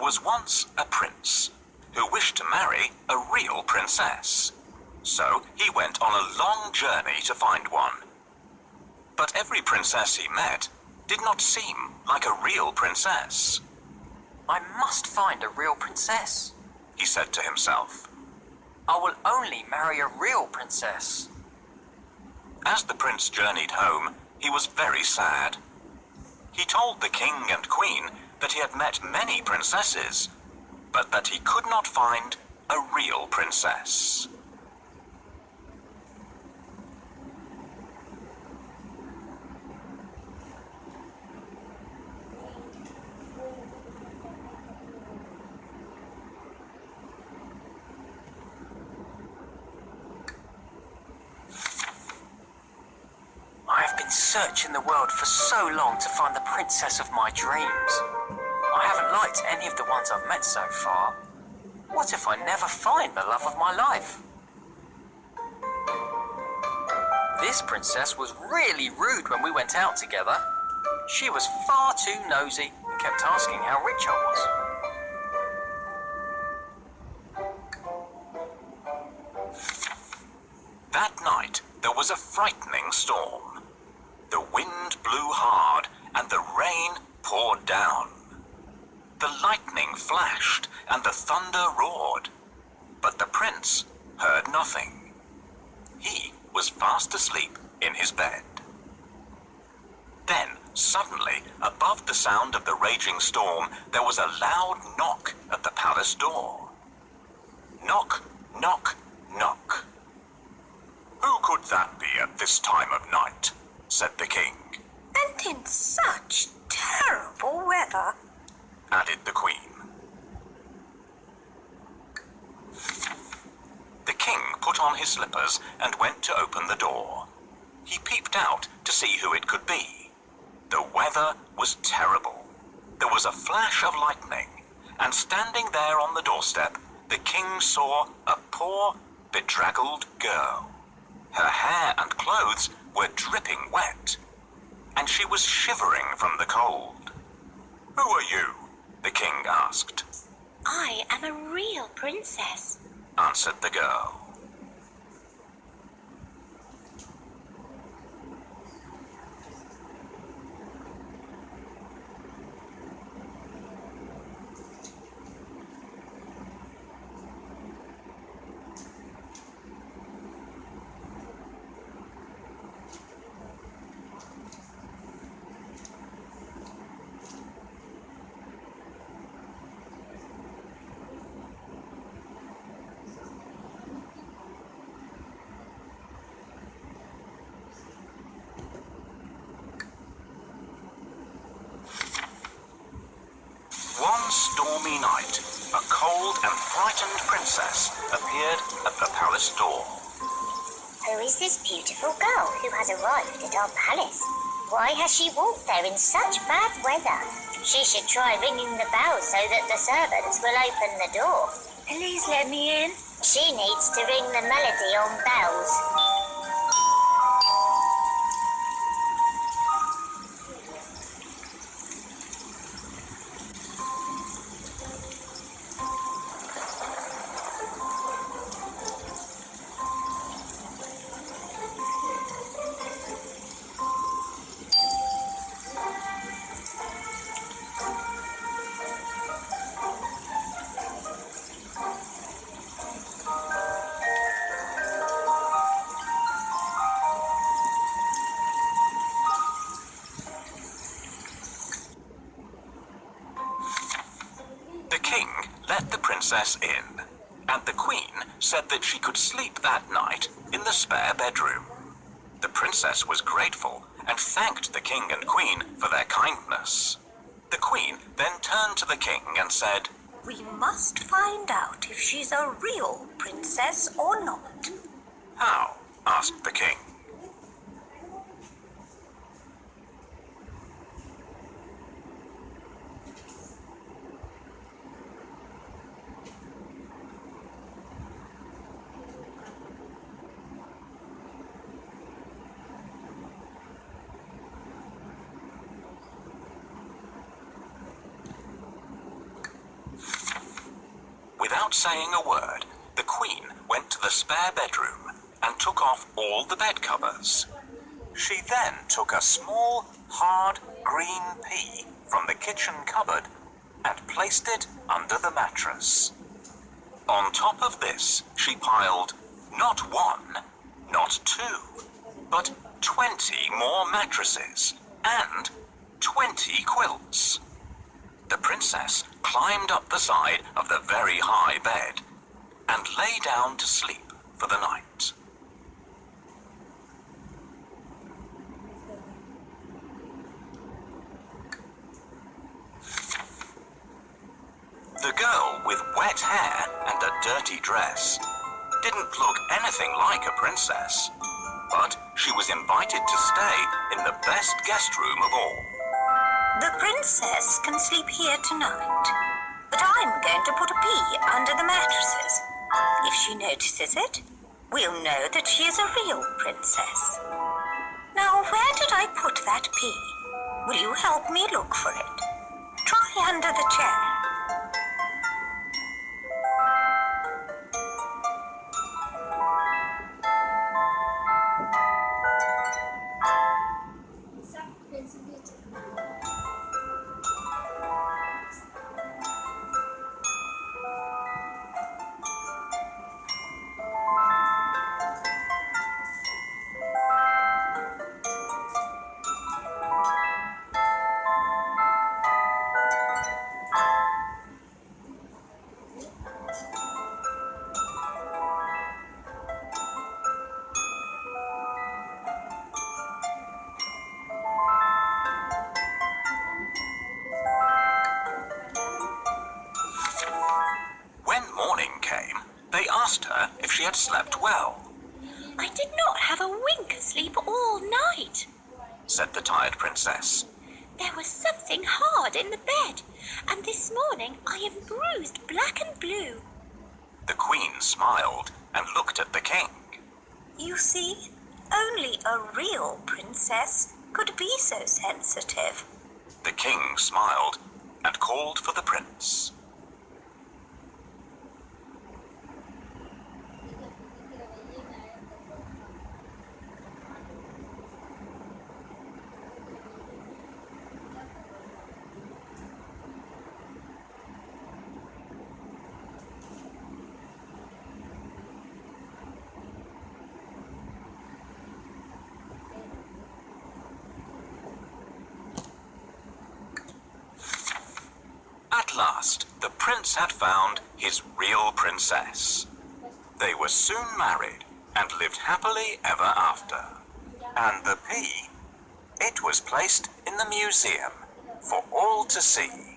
was once a prince who wished to marry a real princess. So he went on a long journey to find one. But every princess he met did not seem like a real princess. I must find a real princess, he said to himself. I will only marry a real princess. As the prince journeyed home, he was very sad. He told the king and queen that he had met many princesses, but that he could not find a real princess. I have been searching the world for so long to find the princess of my dreams. I haven't liked any of the ones I've met so far. What if I never find the love of my life? This princess was really rude when we went out together. She was far too nosy and kept asking how rich I was. That night, there was a frightening storm. The wind blew hard and the rain poured down. The lightning flashed and the thunder roared, but the prince heard nothing. He was fast asleep in his bed. Then, suddenly, above the sound of the raging storm, there was a loud knock at the palace door. Knock, knock, knock. "Who could that be at this time of night?" said the king. "And in such terrible weather," added the queen. The king put on his slippers and went to open the door. He peeped out to see who it could be. The weather was terrible. There was a flash of lightning, and standing there on the doorstep, the king saw a poor, bedraggled girl. Her hair and clothes were dripping wet, and she was shivering from the cold. "Who are you?" the king asked. "I am a real princess," answered the girl. One stormy night, a cold and frightened princess appeared at the palace door. "Who is this beautiful girl who has arrived at our palace? Why has she walked there in such bad weather? She should try ringing the bell so that the servants will open the door. "Please let me in." She needs to ring the melody on bells." The king let the princess in, and the queen said that she could sleep that night in the spare bedroom. The princess was grateful and thanked the king and queen for their kindness. The queen then turned to the king and said, "We must find out if she's a real princess or not." "How?" asked the king. Without saying a word, the Queen went to the spare bedroom and took off all the bed covers. She then took a small, hard, green pea from the kitchen cupboard and placed it under the mattress. On top of this, she piled not one, not two, but 20 more mattresses and 20 quilts. The princess climbed up the side of the very high bed and lay down to sleep for the night. The girl with wet hair and a dirty dress didn't look anything like a princess, but she was invited to stay in the best guest room of all. The princess can sleep here tonight, but I'm going to put a pea under the mattresses. If she notices it, we'll know that she is a real princess. Now, where did I put that pea? Will you help me look for it? Try under the chair. They asked her if she had slept well, I did not have a wink of sleep all night, said the tired princess. There was something hard in the bed, and this morning I am bruised black and blue. The Queen smiled and looked at the king. You see, only a real princess could be so sensitive. The king smiled and called for the prince. At last, the prince had found his real princess. They were soon married and lived happily ever after. And the pea, it was placed in the museum for all to see.